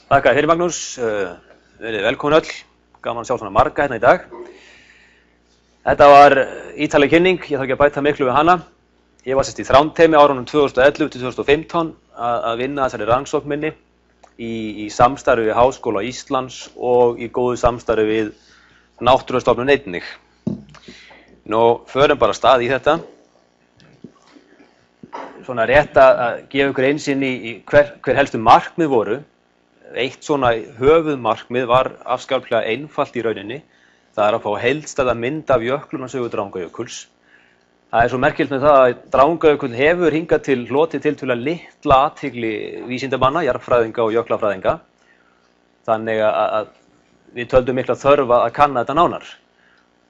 Þakka þér Magnús, verið velkomin öll, gaman að sjá svona marga hérna í dag. Þetta var ítarleg kynning, ég þarf ekki að bæta miklu við hana. Ég var sérst í Þrándheimi árunum 2011 til 2015 að vinna þessari rannsókn minni í samstarfi við Háskóla Íslands og í góðu samstarfi við Náttúrustofnun einnig. Nú, förum bara af stað í þetta. Svona rétt að gefa ykkur einsýn í hver helstu markmið voru. Eitt svona höfuðmarkmið var afskaplega einfalt í rauninni. Það er að fá heildstæða mynd af jöklunarsögu Drangajökuls. Það er svo merkilegt með það að Drangajökull hefur hingað til hlotið tiltölulega litla athygli vísindamanna, jarðfræðinga og jöklafræðinga. Þannig að við töldum mikla þörf að kanna þetta nánar.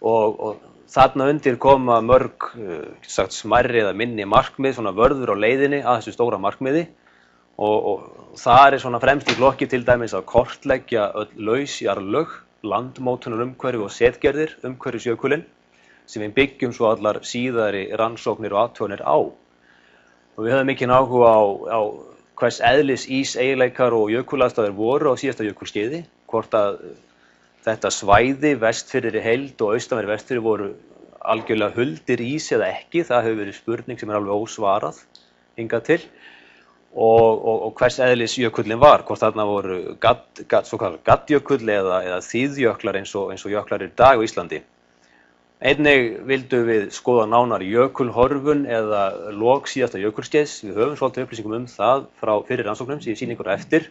Og þarna undir koma mörg smærri eða minni markmið, svona vörður á leiðinni að þessu stóra markmiði. Og það er svona fremst í flokki til dæmis að kortleggja öll laus jarðlög, landmótunarumhverfi og setgerðir umhverfis jökulinn sem við byggjum svo allar síðari rannsóknir og athuganir á. Og við höfum mikinn áhuga á hvers eðlis íseiginleikar og jökulaðstæður voru á síðasta jökulskeiði, hvort að þetta svæði vestfirðir í heild og austanverðir vestfirðir voru algjörlega huldir ís eða ekki. Það hefur verið spurning sem er alveg ósvarað hingað til. Og hvers eðlis jökullin var, hvort þarna voru gaddjökull eða þýðjöklar eins og jöklar í dag á Íslandi. Einnig vildum við skoða nánar jökulhorfun eða lok síðasta jökulskeiðs. Við höfum svolítið upplýsingum það frá fyrri rannsóknum sem ég sýni ykkur á eftir,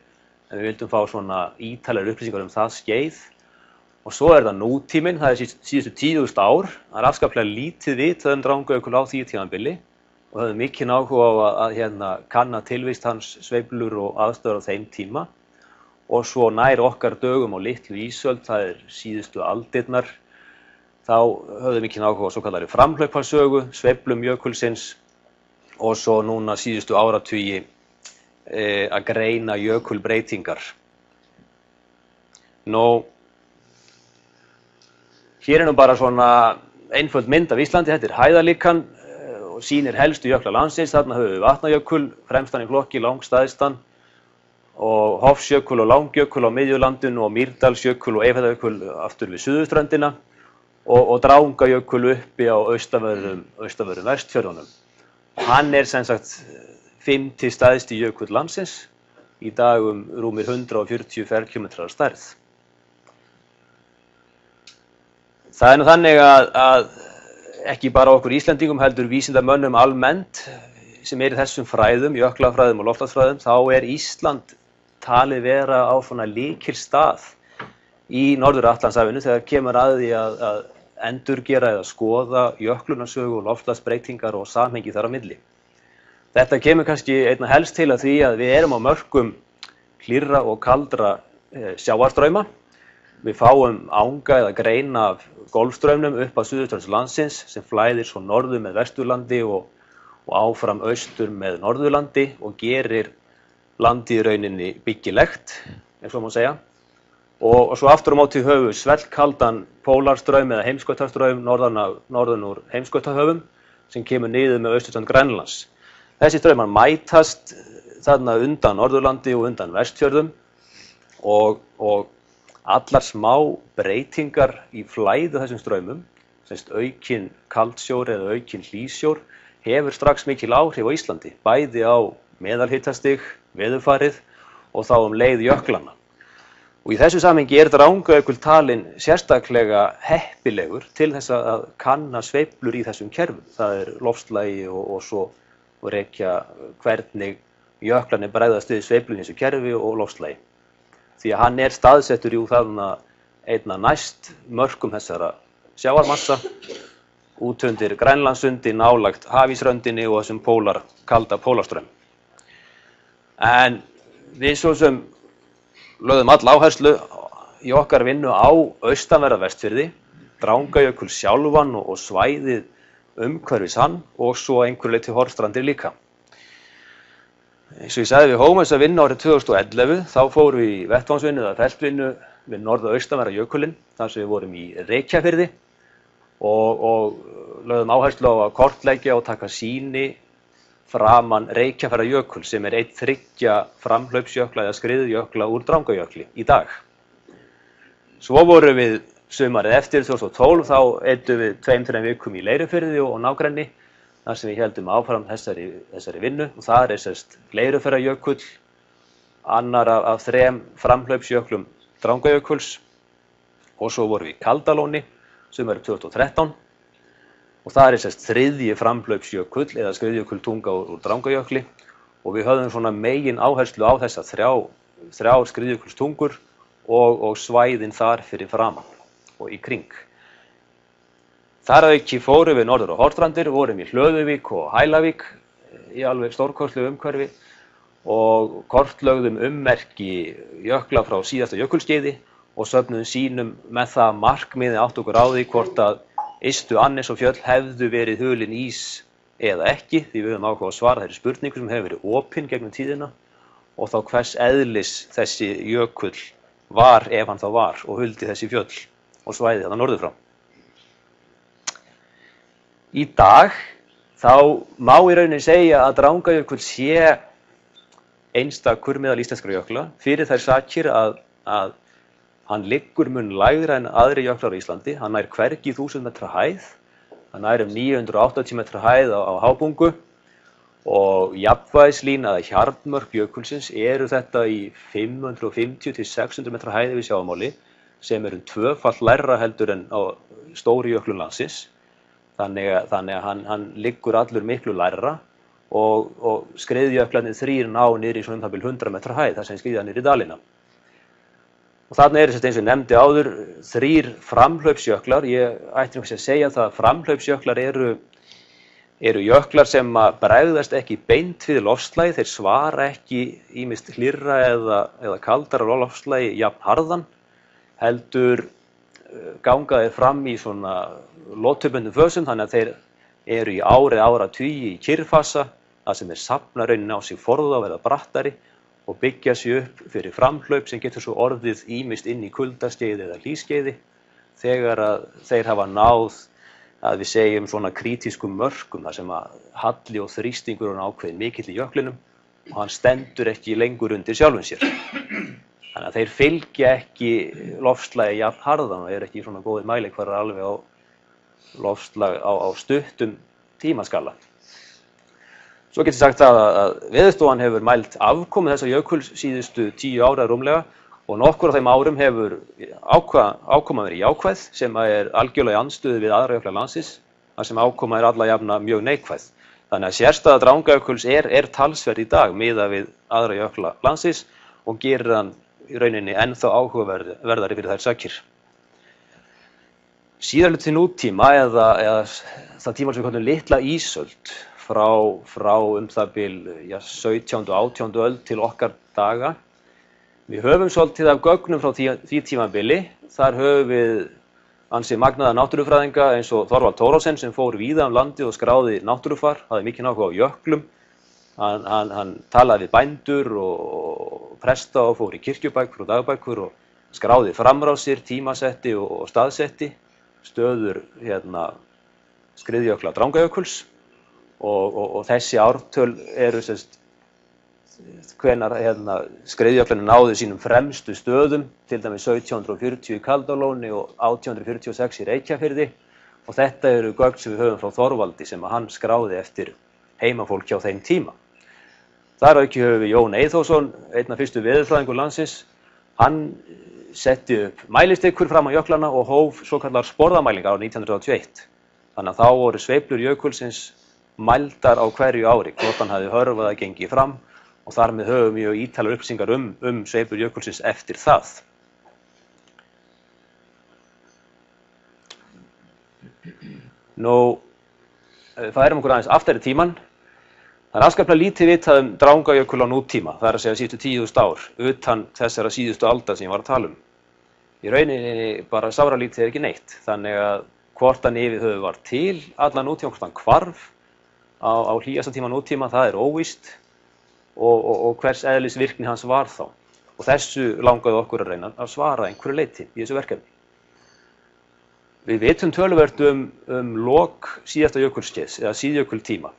en við vildum fá svona ítarlegri upplýsingar það skeið. Og svo er það nútíminn, það er síðustu 10.000 ár. Það er afskaplega lítið vitað Drangajökul á því tímabili. Og höfðum mikinn áhuga á að kanna tilvist hans, sveiflur og aðstæður á þeim tíma. Og svo nær okkar dögum á litlu ísöld, það er síðustu aldirnar, þá höfðum mikinn áhuga á svo kallari framhlaupasögu, sveiflum jökulsins og svo núna síðustu áratugi að greina jökulbreytingar. Nú, hér er nú bara svona einföld mynd af Íslandi, þetta er hæðarlíkan. Og sýnir helstu jökla landsins. Þarna höfum við Vatnajökul, fremstan í flokki, langstæðstan, og Hofsjökul og Langjökul á miðjulandinu og Mýrdalsjökul og Eyjafjallajökul aftur við suðurströndina og Drangajökul uppi á austanverðum Vestfjörðunum. Og hann er sem sagt 5. stærsti jökull landsins, í dag rúmir 140 ferkílómetrar stærð. Það er nú þannig að ekki bara okkur Íslendingum heldur vísindamönnum almennt sem í þessum fræðum, jöklafræðum og loftslagsfræðum, þá er Ísland talið vera á svona lykilstað í Norður-Atlantshafinu þegar kemur að því að endurgera eða skoða jöklunarsögu og loftslagsbreytingar og samhengi þar á milli. Þetta kemur kannski einna helst til að því að við erum á mörkum hlýrra og kaldra sjávarstrauma. Við fáum anga eða greina af Golfstraumnum upp að suðurströnd landsins sem flæðir svo norður með Vesturlandi og áfram austur með Norðurlandi og gerir landið í rauninni byggilegt, ef svo má segja. Og svo aftur á móti höfum við svellkaldan pólarstraum eða heimskautastraum norðan úr heimskautahöfum sem kemur niður með austurströnd Grænlands. Þessi straumar mætast þarna undan Norðurlandi og undan Vestfjörðum og allar smá breytingar í flæðu þessum straumum, semst aukinn kaldsjór eða aukinn hlýsjór, hefur strax mikil áhrif á Íslandi, bæði á meðalhitastig, veðurfarið og þá leið jöklana. Og í þessu samhengi er Drangajökull talinn sérstaklega heppilegur til þess að kanna sveiflur í þessum kerfum. Það er loftslagi og svo rekja hvernig jöklarnir bregðast við sveiflum í þessu kerfi og loftslagi. Því að hann er staðsettur í þarna einna næst mörkum þessara sjávarmassa, út undir Grænlandssundi, nálægt hafísröndinni og þessum kalda pólarstraum. En við svo sem lögðum all áherslu í okkar vinnu á austanverða Vestfirði, Drangajökul sjálfan og svæðið umhverfis hann og svo einhverju leyti Hornstrandir líka. Eins og ég sagði, við hófum þessa vinnu árið 2011, þá fórum við í vettvangsvinnu eða feltvinnu við norð- og austanverða jökulinn, þar sem við vorum í Reykjafirði og lögðum áherslu á að kortleggja og taka sýni framan Reykjafjarðarjökul sem einn þriggja framhlaupsjökla eða skriðjökla úr Drangajökli í dag. Svo vorum við sumarið eftir 2012 þá eyddum við 2-3 vikum í Leirufirði og nágrenni þar sem við héldum áfram þessari vinnu og þar Leirufjarðarjökull, annar af 3 framhlaupsjöklum Drangajökuls og svo vorum við í Kaldalóni sumarið 2013 og það 3. framhlaupsjökull eða skriðjökultunga úr Drangajökli og við höfðum svona megin áherslu á þessa þrjár skriðjökulstungur og svæðin þar fyrir framan og í kring. Þar að auki fórum við norður á Hornstrandir, vorum í Hlöðuvík og Hælavík í alveg stórkostlegu umhverfi og kortlögðum ummerki jökla frá síðasta jökulskeiði og söfnuðum sýnum með það markmiði átt okkur á því hvort að ystu Annes og fjöll hefðu verið hulin ís eða ekki, því við höfum ákveðið að svara þeirri spurningu sem hefur verið opin gegnum tíðina og þá hvers eðlis þessi jökull var ef hann þá var og huldi þessi fjöll og svæði þarna norður frá. Í dag þá má í rauninni segja að Drangajökull sé einstakur meðal íslenskra jökla fyrir þær sakir að hann liggur mun lægra en aðri jöklar á Íslandi. Hann nær hvergi 1000 metra hæð, hann nær 980 metra hæð á hábungu og jafnvægislína eða hjarnmörk jökulsins eru þetta í 550 til 600 metra hæð yfir sjávarmáli sem eru 2-falt lægra heldur en á stóru jöklum landsins. Þannig að hann liggur allur miklu lægra og skriðjöklarnir 3 ná niður í svona um það bil 100 metra hæð þar sem skriða niður í dalina. Og þarna eins og ég nefndi áður 3 framhlaupsjöklar. Ég ætti að segja það að framhlaupsjöklar eru jöklar sem bregðast ekki beint við loftslagi, þeir svara ekki ýmist hlýrra eða kaldara loftslagi jafn harðan, heldur ganga þeir fram í svona lotubundum fösum, þannig að þeir eru í áratugi í kyrrfasa, þar sem þeir safna rauninni á sig forða og verða brattari og byggja sig upp fyrir framhlaup sem getur svo orðið ýmist inn í kuldaskeiði eða hlýskeiði þegar að þeir hafa náð að við segjum svona krítískum mörkum þar sem að halli og þrýstingur er ákveðinn mikill í jöklinum og hann stendur ekki lengur undir sjálfum sér. Þannig að þeir fylgja ekki loftslagi jafn harðan og eru ekki í svona góðir mælikvarðar alveg á loftslag á stuttum tímaskala. Svo getur sagt að Veðurstofan hefur mælt afkomu þessa jökuls síðustu 10 ára rúmlega og nokkur af þeim árum hefur ákoma verið jákvæð sem er algjörlega í andstöðu við aðra jökla landsins, þar sem ákoma er alla jafna mjög neikvæð. Þannig að sérstæða Drangajökuls er talsverð í dag miðað við aðra jökla landsins og gerir hann í rauninni ennþá áhugaverðari fyrir þær sakir. Síðarhluti nútíma eða það tíma sem við kallum litla ísöld frá það bil 17. og 18. öld til okkar daga. Við höfum svolítið af gögnum frá því tímabili. Þar höfum við ansi magnaða náttúrufræðinga eins og Þorvald Thoroddsen sem fór víða landið og skráði náttúrufar, hafði mikinn áhuga á jöklum. Hann talaði við bændur og presta og fór í kirkjubækur og dagbækur og skráði framrásir, tímasetti og staðsetti, stöður skriðjökla Drangajökuls og þessi ártöl eru hvenær skriðjöklarnir náðu sínum fremstu stöðum, til dæmis 1740 í Kaldalóni og 1846 í Reykjafirði og þetta eru gögn sem við höfum frá Þorvaldi sem að hann skráði eftir heimafólk hjá þeim tíma. Þar auki höfum við Jón Eyþórsson, einn af fyrstu veðurfræðingur landsins. Hann setti upp mælistikur fram á jöklana og hóf svokallar sporðamælingar á 1981. Þannig að þá voru sveiflur jökulsins mældar á hverju ári, hvort hann hafði hörfað að gengi fram og þar með höfum mjög ítalar upplýsingar sveiflur jökulsins eftir það. Færum okkur aðeins aftur í tíman. Það afskaplega lítið vitað Drangajökul á nútíma, það að segja síðustu 10.000 ár, utan þessara síðustu aldar sem ég var að tala Í rauninni bara sáralítið ekki neitt, þannig að hvort hann yfir höfuð var til alla nútíma, hvort hann hvarf á hlýjasta tíma nútíma, það er óvíst og hvers eðlis virkni hans var þá. Og þessu langaði okkur að reyna að svara einhverju leyti í þessu verkefni. Við vitum töluvert lok síðasta jökulskeiðs eða síðjökultíma.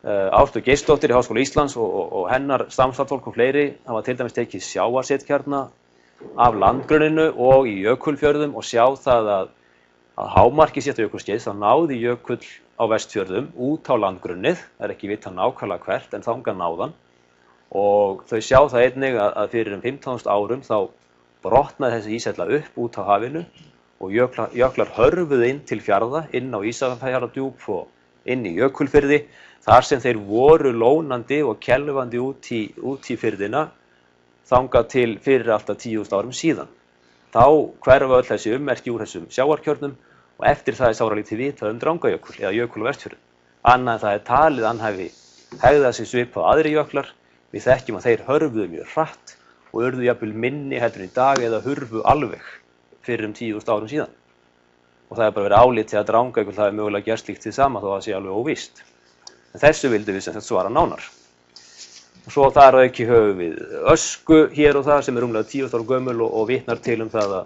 Áslaug Geirsdóttir í Háskóla Íslands og hennar samstarfsfólk og fleiri hafa til dæmis tekið sjávarsetkjarna af landgrunninu og í jökulfjörðum og sjá það að hámarki síðasta jökulskeiðs þá náði jökull á Vestfjörðum út á landgrunnið, það er ekki vitað nákvæmlega hvert en þangað náðan og þau sjá það einnig að fyrir 15.000 árum þá brotnaði þessi ísella upp út á hafinu og jöklar hörfuðu inn til fjarða, inn á Ísafjarðardjúp og inn í Jökulfirði, þar sem þeir voru lónandi og kelfandi út í firðina þangað til fyrir alltaf 10.000 árum síðan. Þá hverfa öll þessi ummerki úr þessum sjávarkjörnum og eftir það er sáralítið vitað Drangajökul eða jökul á Vestfjörðum. Annað en það er talið að hann hafi hegðað sig svipað aðrir jöklar. Við þekkjum að þeir hörfuðu mjög hratt og urðu jafnvel minni heldur í dag eða hurfu alveg fyrir 10.000 árum síðan. Og það er bara verið álitið að Drangajökull hafi mögulega gert slíkt hið sama þó að það sé alveg óvíst. En þessu vildum við sem sagt svara nánar. Og svo þar að auki höfum við ösku hér og það sem er rúmlega 10 ára gömul og vitnar til það að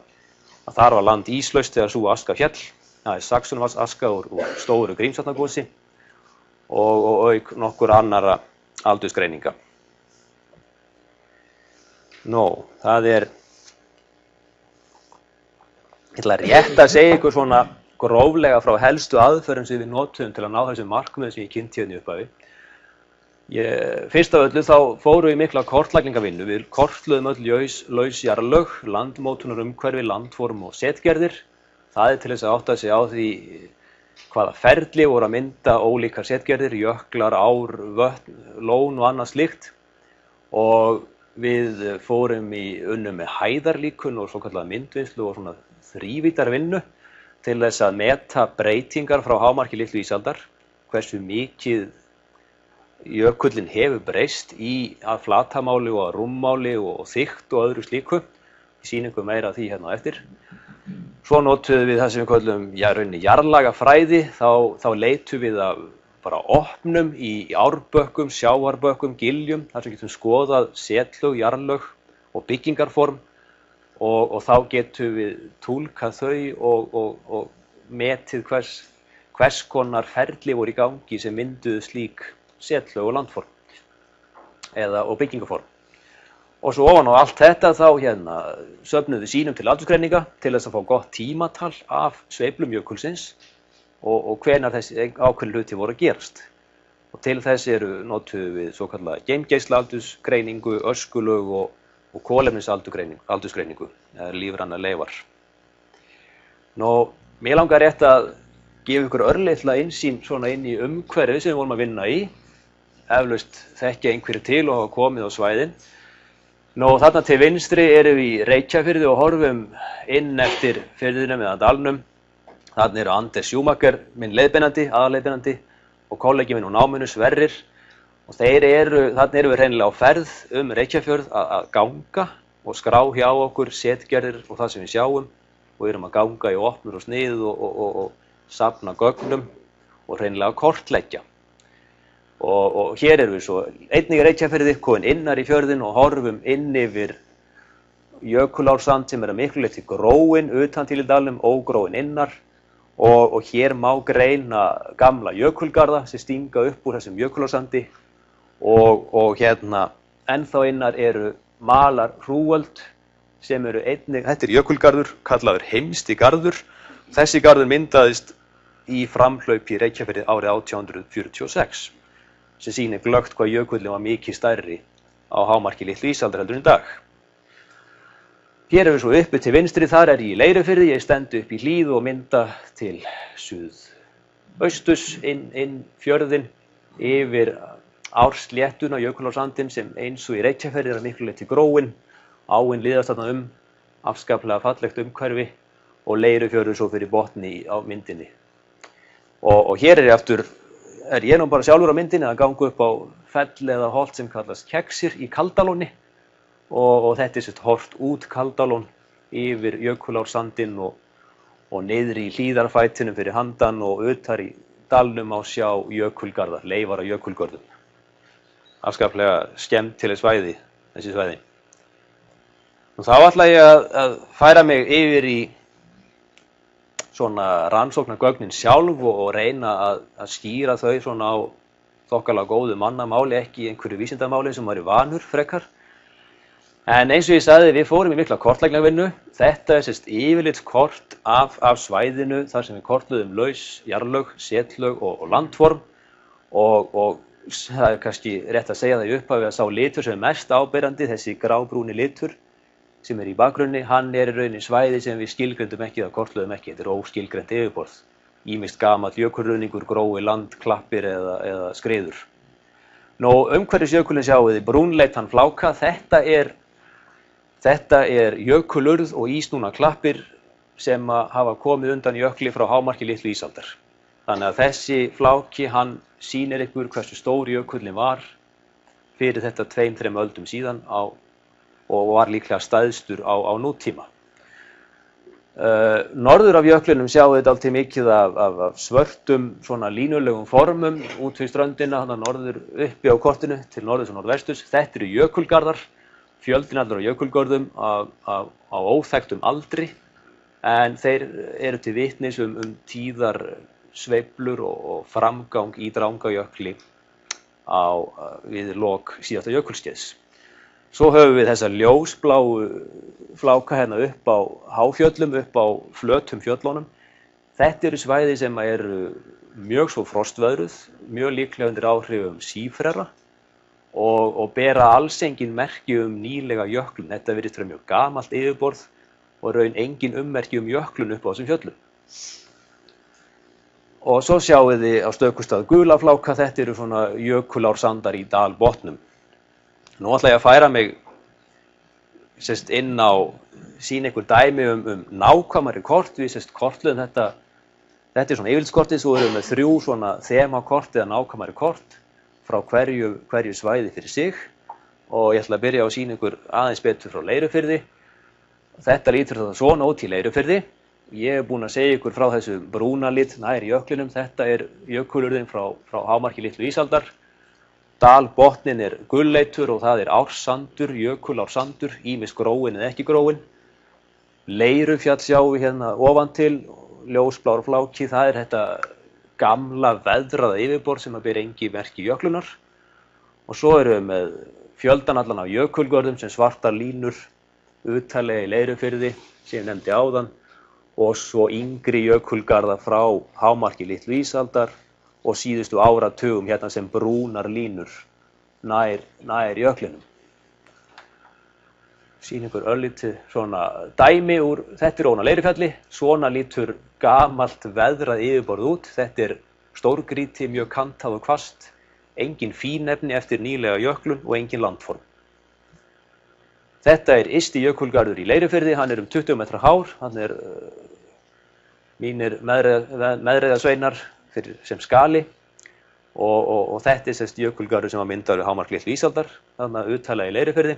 þar var land íslaust þegar sú aska féll. Það er Saxonvatnsaska úr stóru Grímsvatnagosi og auk nokkur annarra aldursgreininga. Það er ég ætla rétt að segja ykkur svona gróflega frá helstu aðferðum sem við notum til að ná þessum markmiðum sem ég kynnti hérna í upphafi. Fyrst af öllu þá fórum við mikla kortlagningavinnu. Við kortluðum öll laus jarðlög, landmótunarumhverfi, landform og setgerðir. Það er til þess að átta sig á því hvaða ferli voru að mynda ólíkar setgerðir, jöklar, ár, vötn, lón og annað slíkt. Og við fórum í unnu með hæðarlíkun og svokallaða myndvinnslu og svona þrívítarvinnu til þess að meta breytingar frá hámarki litlu ísaldar, hversu mikið jökullinn hefur breyst að flatamáli og að rúmmáli og þykkt og öðru slíku. Ég sýni ykkur meira af því hérna á eftir. Svo notuðum við það sem við köllum jarðlagafræði, þá leitum við að bara opnum í árbökkum, sjávarbökkum, giljum, þar sem getum skoðað setlög, jarðlög og byggingarform og þá getum við túlkað þau og metið hvers konar ferli voru í gangi sem mynduðu slík setlög og landform og byggingarform. Og svo ofan á allt þetta þá söfnuðum við sýnum til aldursgreininga til þess að fá gott tímatal af sveiflum jökulsins og hvenær þessi ákveðnu hluti voru að gerast. Og til þess notuðum við svokallaða geimgeislaaldursgreiningu, öskulög og kolefnisaldursgreiningu, eða lífrænar leifar. Mér langar rétt að gefa ykkur örlitla innsýn svona inn í umhverfið sem við vorum að vinna í. Eflaust þekkja einhverju til og hafa komið á svæðin. Þarna til vinstri erum við í Reykjafirði og horfum inn eftir firðinum eða dalnum. Þarna eru Anders Schumacher, minn aðalleiðbeinandi og kollegi minn og náminu Sverrir. Og þarna erum við hreinlega á ferð Reykjafjörð að ganga og skrá hjá okkur setgerðir og það sem við sjáum. Og við erum að ganga í opnur og snið og safna gögnum og hreinlega kortleggja. Og hér erum við svo einnig í Reykjafirði, komin innar í fjörðin og horfum inn yfir Jökulársand sem að miklu leyti gróinn utan til í dalnum, ógróinn innar. Og hér má greina gamla jökulgarða sem stinga upp úr þessum Jökulársandi og ennþá innar eru malar hrúöld sem eru einnig, þetta jökulgarður, kallaður Heimsti-garður. Þessi garður myndaðist í framhlaupi í Reykjafirði árið 1846 sem sýnir glöggt hvað jökullinn var mikið stærri á hámarki litlu ísaldar heldur en í dag. Hér erum við svo uppi til vinstri, þar er ég í Leirufirði, ég stend upp í hlíð og mynda til suðausturs inn fjörðin yfir ársléttuna Jökulársandinn sem eins og í Reykjafirði er að miklu leyti gróinn, áin liðast þarna afskaplega fallegt umhverfi og Leirufjörður svo fyrir botni á myndinni. Og hér er ég nú bara sjálfur á myndinni að ganga upp á fell eða holt sem kallast Keksir í Kaldalóni og þetta er horft út Kaldalón yfir Jökulársandinn og niður í hlíðarfætinum fyrir handan og utar í dalnum á sjá jökulgarða, leifar af jökulgörðum. Afskaplega skemmtileg svæði, þessi svæði. Þá ætla ég að færa mig yfir í svona rannsóknargögnin sjálf og reyna að skýra þau svona þokkalega góðu mannamáli, ekki einhverju vísindamáli sem væri vanur frekar. En eins og ég sagði, við fórum í mikla kortlagningarvinnu. Þetta yfirlitskort af svæðinu þar sem við kortluðum laus, jarðlög, setlög og landform og það kannski rétt að segja það í upphafi að sá litur sem mest áberandi, þessi grábrúni litur sem í bakgrunni, hann í rauninni svæði sem við skilgrendum ekki eða kortluðum ekki. Þetta óskilgrend yfirborð. Ýmist gamall jökulruðningur, grói land, klappir eða skriður. Umhverfis jökulinn sjáum við brúnleitan fláka. Þetta er jökulurð og ísnúna klappir sem hafa komið undan jökli frá hámarki litlu ísaldar. Þannig að þessi fláki, hann sýnir ykkur hversu stór jökullinn var fyrir þetta 2-3 öldum síðan og var líklega stæðstur á nútíma. Norður af jöklinum sjáum við dálítið mikið af svörtum svona línulegum formum út fyrir ströndina, þannig norður uppi á kortinu til norðurs og norðvesturs. Þetta eru jökulgarðar, fjöldinn allur á jökulgörðum á óþekktum aldri, en þeir eru til vitnis tíðar sveiflur og framgang í Drangajökli við lok síðasta jökulskeiðs. Svo höfum við þessa ljósbláu fláka hérna upp á háfjöllum, upp á flötum fjöllunum. Þetta eru svæði sem eru mjög svo frostvöðruð, mjög líklega undir áhrifum sífrera og bera alls engin merki nýlega jöklun. Þetta virðist vera mjög gamalt yfirborð og raun engin ummerki jöklun upp á þessum fjöllum. Og svo sjáum við á stökustað gula fláka, þetta eru svona jökulársandar í dalbotnum. Nú ætla ég að færa mig inn á sýna ykkur dæmi nákvæmari kort. Við kortluðum þetta er svona yfirlitskortið, svo erum við 3 svona þemakort eða nákvæmari kort frá hverju svæði fyrir sig og ég ætla að byrja á að sýna ykkur aðeins betur frá Leirufirði. Þetta lítur það svona út í Leirufirði. Ég búinn að segja ykkur frá þessu brúna lit nær jöklinum. Þetta er jökulurðin frá hámarki litlu ísaldar. Dalbotninn er gulleitur og það er ársandur, jökulársandur, ýmist gróinn eða ekki gróinn. Leirufjall sjáum við hérna ofan til, ljósblár fláki, það er þetta gamla veðraða yfirborð sem ber engin merki jöklunar. Og svo erum við með fjöldan allan af jökulgörðum sem svartar línur, utarlega í Leirufirði, sem ég nefndi áðan, og svo yngri jökulgarða frá hámarki litlu ísaldar og síðustu áratugum hérna sem brúnar línur nær jöklinum. Sýna ykkur örlítið svona dæmi úr, þetta er ofan á Leirufjalli, svona lítur gamalt veðrað yfirborð út. Þetta er stórgrýti, mjög kantað og hvasst, engin fínefni eftir nýlega jöklun og engin landform. Þetta er ysti jökulgarður í Leirufirði, hann er 20 metra hár, hann er mínir meðreiðasveinar sem skali og þetta er jökulgarður sem var myndaður hámark litlu ísaldar, þannig að uttalega í Leirufirði.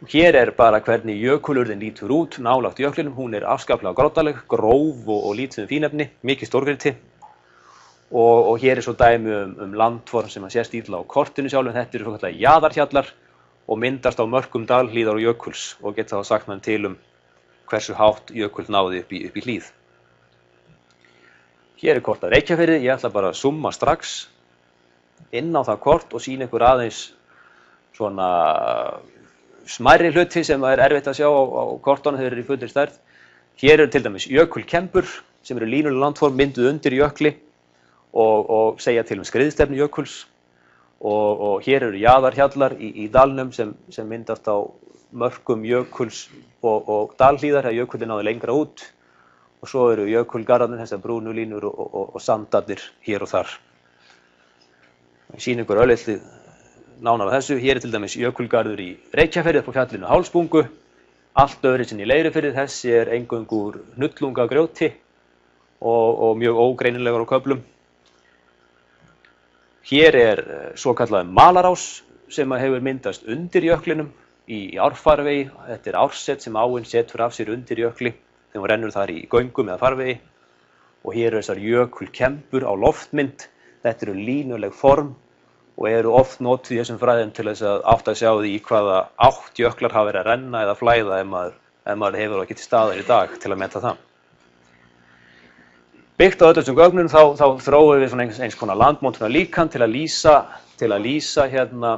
Hér er bara hvernig jökulurðin lítur út nálægt jöklinum. Hún er afskaplega gróttaleg, gróf og lítið fínefni, mikið stórgrýti og hér er svo dæmi landform sem sést illa á kortinu sjálfum. Þetta eru svokallaðir jaðarhjallar og myndast á mörkum dalhlíðar og jökuls og geta þá sagt mann til hversu hátt jökull náði upp í hlíð. Hér er kort af Reykjafirði, ég ætla bara að summa strax inn á það kort og sýna ykkur aðeins svona smærri hluti sem er erfitt að sjá á kortunum þegar þeir eru í fullri stærð. Hér eru til dæmis jökulkembur sem eru línuleg landform mynduð undir jökli og segja til skriðstefnu jökuls og hér eru jaðarhjallar í dalnum sem myndast á mörkum jökuls og dalhlíðar þegar jökullinn náði lengra út. Og svo eru jökulgarðarnir, þessar brúnu línur og sandarnir hér og þar. Ég sýna ykkur örlítið nánar á þessu. Hér er til dæmis jökulgarður í Reykjafirði upp á fjallinu Hálsbungu. Allt öðruvísi en í Leirufirði. Þessi er eingöngu úr hnullungagrjóti og mjög ógreinilegur á köflum. Hér er svokallaður Malarás sem hefur myndast undir jöklinum í árfarvegi. Þetta er ársett sem áin setur af sér undir jökli þegar hún rennur þar í göngum eða farvegi. Og hér eru þessar jökulkembur á loftmynd. Þetta eru línuleg form og eru oft notuð í þessum fræðum til þess að átta að sjá því í hvaða átt jöklar hafa verið að renna eða flæða ef maður hefur ekki til staðar í dag til að meta það. Byggt á öllum þessum gögnum þá þróum við svona eins konar landmótunarlíkan til að lýsa hérna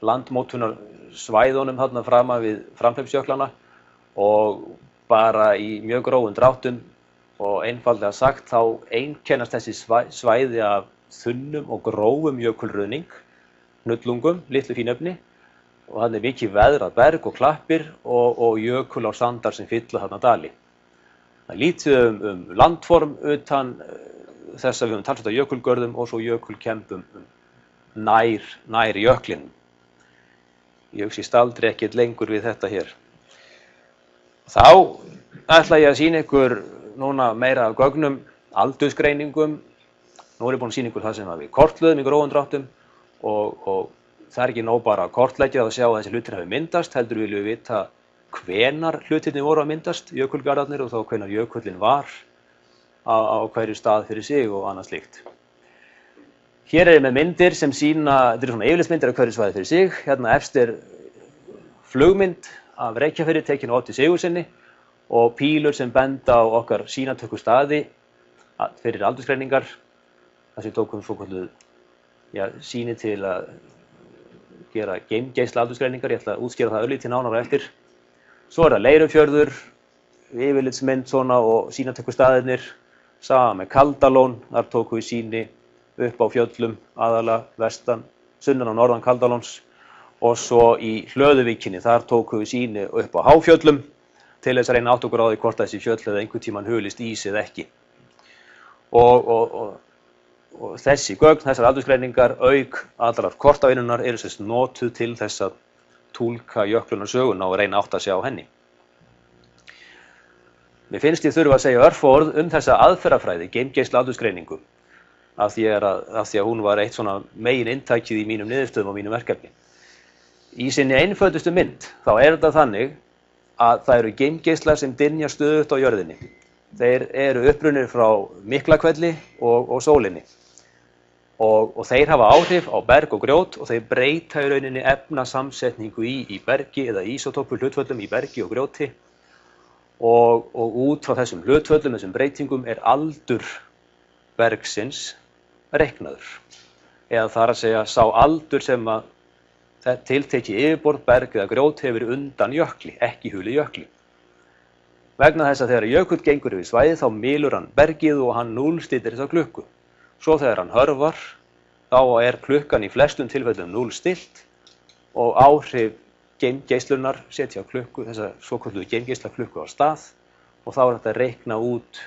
landmótunarsvæðunum þarna frama við framhleypsjöklana og bara í mjög grófum dráttum og einfaldlega sagt þá einkennast þessi svæði af þunnum og grófum jökulruðning, hnullungum, litlu fínefni og þannig mikið veðrað berg og klappir og jökul á sandar sem fylla þarna dali. Það lítið landform utan þess að við höfum talsvert af jökulgörðum og svo jökulkembum nær jöklinum. Ég hugsi staldri ekkert lengur við þetta hér. Þá ætla ég að sýna ykkur núna meira af gögnum, aldursgreiningum. Nú er ég búinn að sýna ykkur það sem við kortluðum í grófum dráttum og það er ekki nóg bara að kortleggja og sjá að þessi hlutir hafi myndast, heldur viljum við vita hvenar hlutirnir voru að myndast, jökulgarðarnir og þá hvenar jökullin var á hverju stað fyrir sig og annað slíkt. Hér er ég með myndir sem sýna, þetta eru svona yfirlitsmyndir af hverju svæði fyrir sig. Hérna efst er flugmynd af Reykjafirði tekin á Oddi Sigurðssyni og pílur sem benda á okkar sýnatöku staði fyrir aldursgreiningar. Það sem tókum svokölluð sýni til að gera geimgeisla aldursgreiningar. Ég ætla að útskýra það örlítið nánar á eftir. Svo er það Leirufjörður, yfirlitsmynd svona og sýnatöku staðirnir. Sama með Kaldalón, þar tókum við sýni upp á fjöllum, aðalega vestan, sunnan og norðan Kaldalóns. Og svo í Hlöðuvíkinni, þar tókum við sýni upp á háfjöllum til þess að reyna átt okkur á því hvort þessi fjöll hefði einhvern tímann hulist ís eða ekki. Og þessi gögn, þessar aldursgreiningar, auk allrar kortavinnunar eru sem notuð til þess að túlka jöklunarsöguna og reyna átt að sjá henni. Mér finnst ég þurfa að segja örfá orð þessa aðferðafræði, geimgeisla aldursgreiningu, af því að hún var eitt svona megin inntækið í mínum niðurstöðum og mínum verkefni. Í sinni einföldustu mynd þá er þetta þannig að það eru geimgeislar sem dynja stöðugt á jörðinni. Þeir eru upprunnir frá Miklahvelli og sólinni. Og þeir hafa áhrif á berg og grjót og þeir breyta í rauninni efnasamsetningu í bergi eða ísótópu hlutföllum í bergi og grjóti og út frá þessum hlutföllum, þessum breytingum er aldur bergsins reiknaður. Eða það er að segja sá aldur sem að tiltekið yfirborð, berg eða grjót hefur undan jökli, ekki hulið jökli. Vegna þess að þegar jökull gengur yfir svæðið þá mylur hann bergið og hann núllstillir þessa klukku. Svo þegar hann hörfar, þá er klukkan í flestum tilfellum núllstillt og áhrif geimgeislunar setja klukku, þessa svokölluðu geimgeisla klukku á stað og þá er þetta að reikna út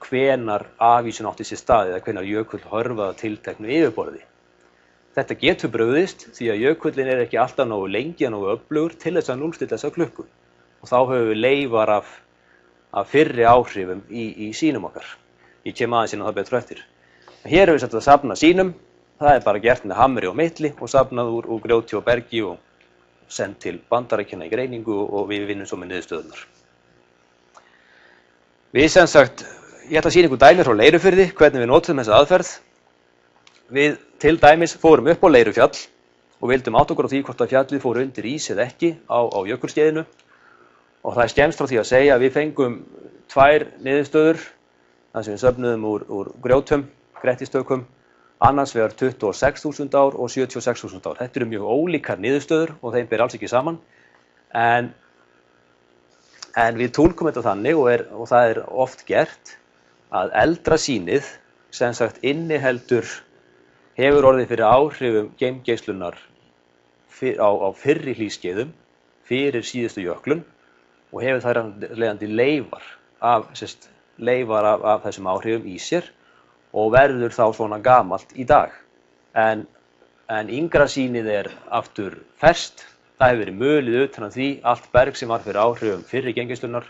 hvenar afvísun átti sér stað eða hvenar jökull hörfaði tilteknu yfirborði. Þetta getur brugðist því að jökullin er ekki alltaf nógu lengi og nógu öflugur til þess að núllstilla þessa klukku og þá höfum við leifar af fyrri áhrifum í sýnum okkar. Ég kem aðeins inn á það betur eftir. Hér erum við sett að safna sýnum, það er bara gert með hamri og meitli og safnað úr grjóti og bergi og sendt til Bandaríkjanna í greiningu og við vinnum svo með niðurstöðurnar. Við sem sagt, ég ætla að sýna ykkur dæmi frá Leirufirði, hvernig við notum þessa aðferð. Við til dæmis fórum upp á Leirufjall og vildum átta okkur á því hvort að fjallið fór undir ís eða ekki á jökulskeiðinu og það er skemmst frá því að segja að við fengum 2 niðurstöður, þar sem við söfnuðum úr grjótum, grettistökum, annars vegar 26.000 ár og 76.000 ár. Þetta eru mjög ólíkar niðurstöður og þeim ber alls ekki saman. En við túlkum þetta þannig og það er oft gert að eldra sýnið sem sagt inniheldur hefur orðið fyrir áhrifum geimgeislunar á fyrri hlýskeiðum fyrir síðustu jöklun og hefur þær leiðandi leifar af þessum áhrifum í sér og verður þá svona gamalt í dag. En yngra sýnið er aftur ferskt, það hefur verið mölið utan af því allt berg sem var fyrir áhrifum fyrri geimgeislunar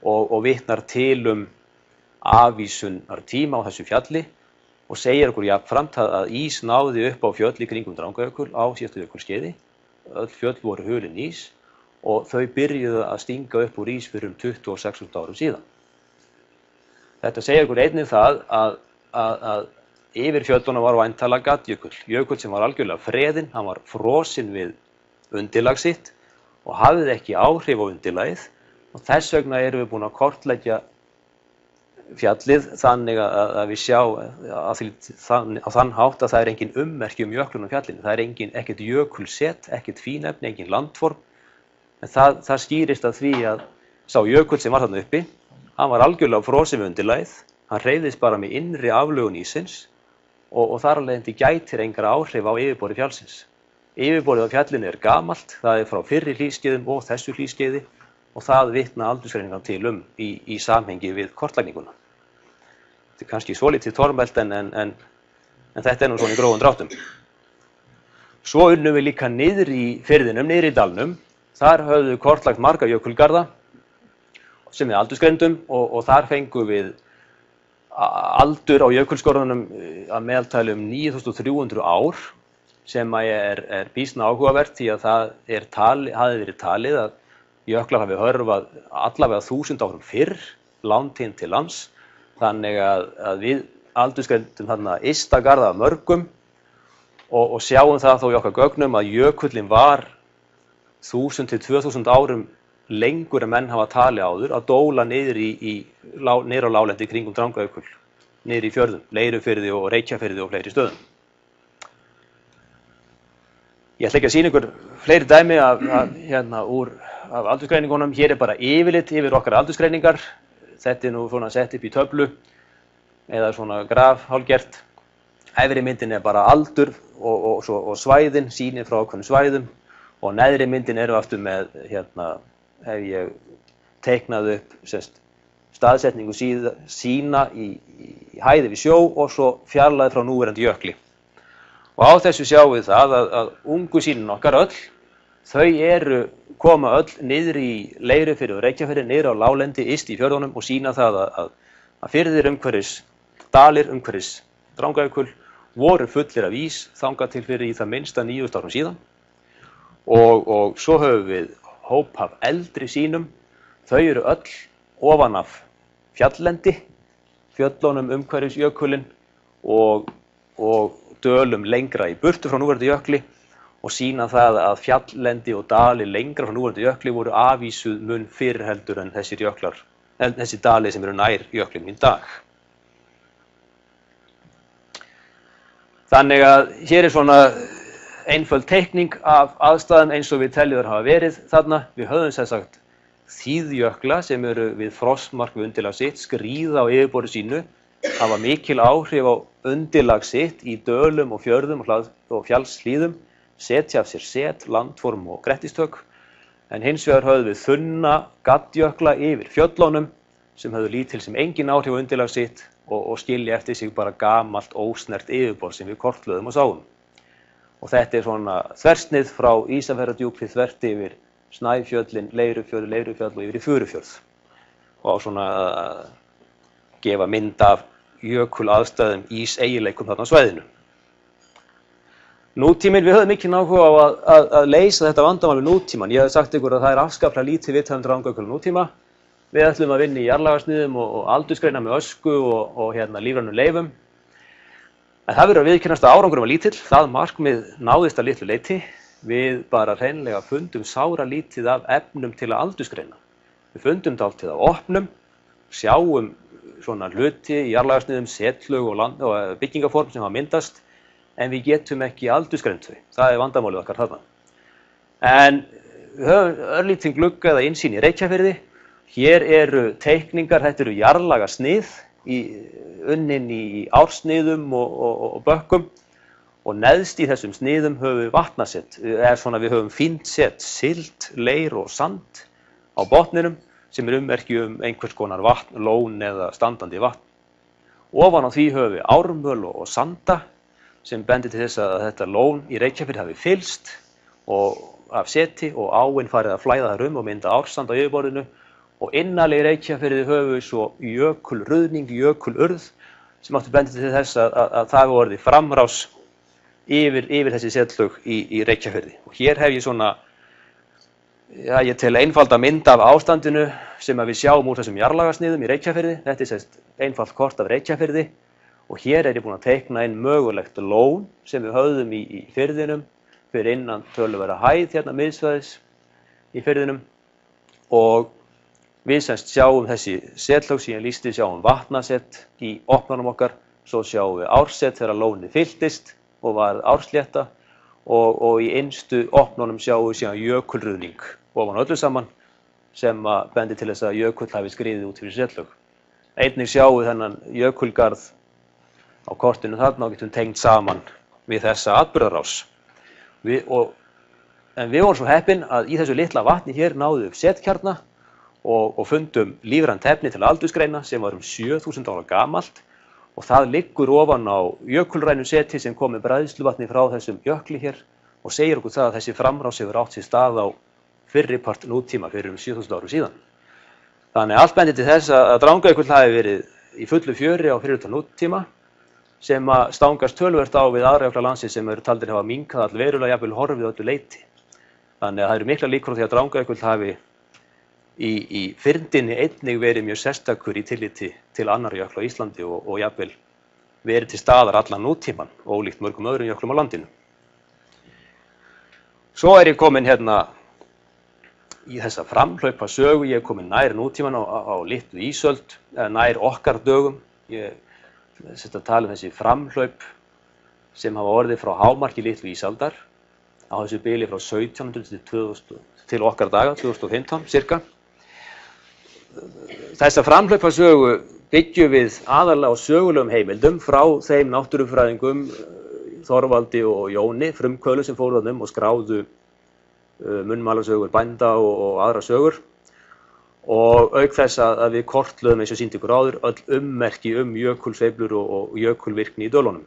og vitnar til afvísunartíma á þessu fjalli og segir okkur jafnframt að ís náði upp á fjöll í kringum Drangajökul á síðustu jökulskeiði. Öll fjöll voru hulin ís og þau byrjuðu að stinga upp úr ís fyrir 26.000 árum síðan. Þetta segir okkur einnig það að yfir fjöllunum var væntanlega Gatjökull, jökull sem var algjörlega freðinn, hann var frosinn við undirlag sitt og hafði ekki áhrif á undirlagið og þess vegna erum við búin að kortleggja fjallið þannig að við sjá á þann hátt að það engin ummerki jöklunum fjallinu. Það ekkert jökulset, ekkert fínefni, engin landform. En það skýrist af því að sá jökull sem var þarna uppi, hann var algjörlega frosinn við undirlagið, hann hreyfðist bara með innri aflögun ísins og þar af leiðandi gætir engra áhrif á yfirborði fjallsins. Yfirborðið á fjallinu gamalt, það frá fyrri hlýskeiðum og þessu hlýskeiði og það vitna aldursgreiningar til í samhengi við kortlagninguna. Þetta kannski svolítið tormelt en þetta nú svona í grófum dráttum. Svo unnum við líka niður í firðinum, niður í dalnum. Þar höfðu kortlagt marga jökulgarða sem við aldursgreindum og þar fengum við aldur á jökulskorðunum að meðaltali 9300 ár sem er býsna áhugavert því að það hafi verið talið að jöklar hafi hörfað allavega 1000 árum fyrr, landtíðin til lands. Þannig að við aldursgreindum þarna ysta garða af mörgum og sjáum það þó í okkar gögnum að jökullin var 1000 til 2000 árum lengur en menn hafa talið áður að dóla niður á láglendi kringum Drangajökul, niður í fjörðum, Leirufirði og Reykjafirði og fleiri stöðum. Ég ætla ekki að sýna ykkur fleiri dæmi af aldursgreiningunum. Hér bara yfirlit yfir okkar aldursgreiningar. Þetta nú svona sett upp í töflu eða svona graf hálfgert. Efri myndin bara aldur og svæðin, sýnir frá ákveðnum svæðum og neðri myndin aftur með, hef ég teiknað upp staðsetningu sína í hæði við sjó og svo fjarlægð frá núverandi jökli. Og á þessu sjáum við það að ungu sýnin okkar öll, þau koma öll niður í Leirufirði og Reykjafirði, niður á láglendi, yst í fjörðunum og sýna það að firðir umhverfis, dalir umhverfis Drangajökul voru fullir af ís þangað til fyrir í það minnsta 9000 árum síðan. Og svo höfum við hóp af eldri sýnum, þau öll ofan af fjalllendi, fjöllunum umhverfis jökulinn og dölum lengra í burtu frá núverandi jökli og sýna það að fjalllendi og dalir lengra frá núverandi jökli voru afvísuð mun fyrr heldur en þessi dalir sem nær jöklinum í dag. Þannig að hér svona einföld teikning af aðstæðum eins og við teljum hafa verið þarna. Við höfum sem sagt þíðjökla sem við frostmark við undirlag sitt, skríða á yfirborði sínu, hafa mikil áhrif á undirlag sitt í dölum og fjörðum og fjallshlíðum, setja af sér set, landform og grettistök. En hins vegar höfum við þunna gaddjökla yfir fjöllunum sem höfðu lítil sem engin áhrif á undirlag sitt og skilja eftir sig bara gamalt ósnert yfirborð sem við kortlöðum og sáum. Og þetta svona þversnið frá Ísafjarðardjúpi þvert yfir Snæfjöllin, Leirufjall og yfir í Furufjörð. Og á svona að gefa mynd af jökulaðstæðum íseiginleikum þarna á svæðinu. Nútíminn, við höfum mikinn áhuga á að leysa þetta vandamál við nútímann. Ég hef sagt ykkur að það afskaplega lítið vitað Drangajökul nútíma. Við ætlum að vinna í jarðlagasniðum og aldursgreina með ösku og lífrænum leifum. En það verður að viðurkennast að árangurinn var lítill. Það markmið náðist að litlu leyti. Við bara hreinlega fundum sára lítið af efnum til að aldursgreina. Við fundum dálítið af opnum, sjáum svona hluti í jarðlagasniðum, setlög og byggingaform sem hafa myndast, en við getum ekki aldursgreint þau. Það vandamálið okkar þarna. En við höfum örlítinn glugga eða innsýn í Reykjafirði. Hér teikningar, þetta jarðlagasnið unnin í ársniðum og bökkum og neðst í þessum sniðum höfum við vatnasett. Við höfum fínt sett silt, leir og sand á botninum sem ummerki einhvers konar vatn, lón eða standandi vatn. Ofan á því höfum við ármöl og sanda sem bendir til þess að þetta lón í Reykjafirði hafi fyllst af seti og áin farið að flæða þar og mynda ársand á yfirborðinu. Og innarlega í Reykjafirði höfum við svo jökulruðning, jökulurð sem áttu bendið til þess að það hefur orðið framrás yfir þessi setlög í Reykjafirði. Og hér hef ég svona, ég tel einfalda mynd af ástandinu sem við sjáum úr þessum jarðlagasniðum í Reykjafirði. Þetta einfalt kort af Reykjafirði og hér ég búinn að teikna inn mögulegt lón sem við höfðum í firðinum fyrir innan töluverða hæð miðsvæðis í firðinum og Við semst sjáum þessi setlög sem ég lýsti, sjáum vatnasett í opnunum okkar, svo sjáum við ársett þegar lónið fylltist og var árslétta og í innstu opnunum sjáum við síðan jökulruðning ofan öllu saman sem bendir til þess að jökull hafi skriðið út fyrir setlög. Einnig sjáum við þennan jökulgarð á kortinu þarna og getum tengt saman við þessa atburðarás. En við vorum svo heppin að í þessu litla vatni hér náðum við upp setkjarna og fundum lífrænt efni til aldursgreina sem var 7000 ára gamalt og það liggur ofan á jökulrænu seti sem kom með bræðsluvatni frá þessum jökli hér og segir okkur það að þessi framrás hefur átt sér stað á fyrripart nútíma fyrir 7000 árum síðan. Þannig allt bendir til þess að Drangajökull hafi verið í fullu fjöri á fyrripart nútíma sem stangast töluvert á við aðra jökla landsins sem eru taldir hafa minnkað allverulega, jafnvel horfið öllu leyti. Þannig að það eru miklar líkur á því að Drangajökull hafi í fyrndinni einnig verið mjög sérstakur í tilliti til annarra jökla á Íslandi og jafnvel verið til staðar allan nútíman, ólíkt mörgum öðrum jöklum á landinu. Svo ég komin hérna í þessa framhlaupa sögu, ég komin nær nútíman á litlu ísöld, eða nær okkar dögum. Ég tala þessi framhlaup sem hafa orðið frá hámarki litlu ísaldar á þessu bili frá 1700 til 2000 til okkar daga, 2015 cirka. Þessa framhlaupasögu byggjum við aðallega á sögulegum heimildum frá þeim náttúrufræðingum Þorvaldi og Jóni frumkvöðlu sem fóru þarna og skráðu munnmálasögur bænda og aðra sögur og auk þess að við kortlögum eins og sýndi ykkur áður öll ummerki jökulsveiflur og jökulvirkni í dölunum.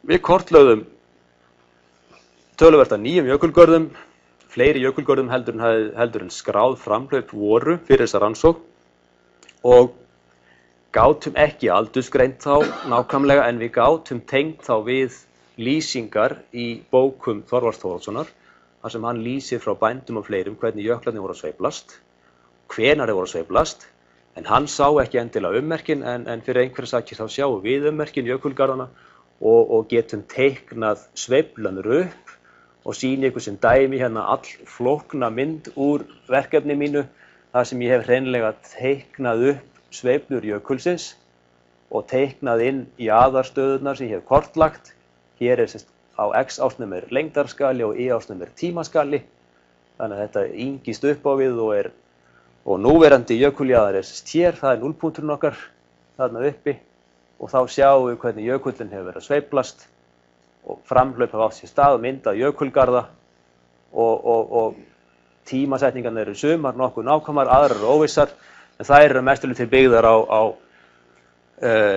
Við kortlögðum töluvert af nýjum jökulgörðum, fleiri jökulgörðum heldur en skráð framhlaup voru fyrir þessa rannsókn og gátum ekki aldursgreint þá nákvæmlega en við gátum tengt þá við lýsingar í bókum Þorvals Þórðarsonar þar sem hann lýsir frá bændum og fleirum hvernig jöklarnir voru að sveiflast, hvenær þeir voru að sveiflast, en hann sá ekki endilega ummerkin en fyrir einhverja sakir þá sjáum við ummerkin jökulgarðana og getum teiknað sveiflanir upp og sýni ykkur sem dæmi hérna allflókna mynd úr verkefni mínu þar sem ég hef hreinlega teiknað upp sveiflur jökulsins og teiknað inn jaðarstöðurnar sem ég hef kortlagt. Hér á x-ásnummer lengdarskali og y-ásnummer tímaskali. Þannig að þetta yngist upp á við og núverandi jökuljaðar hér, það núllpunkturinn okkar þarna uppi og þá sjáum við hvernig jökullin hefur verið að sveiflast og framhlaup hafa átt sér stað og myndað jökulgarða og tímasetningarnar eru sumar nokkuð nákvæmar, aðrar eru óvissar en þær eru mestulega til byggðar á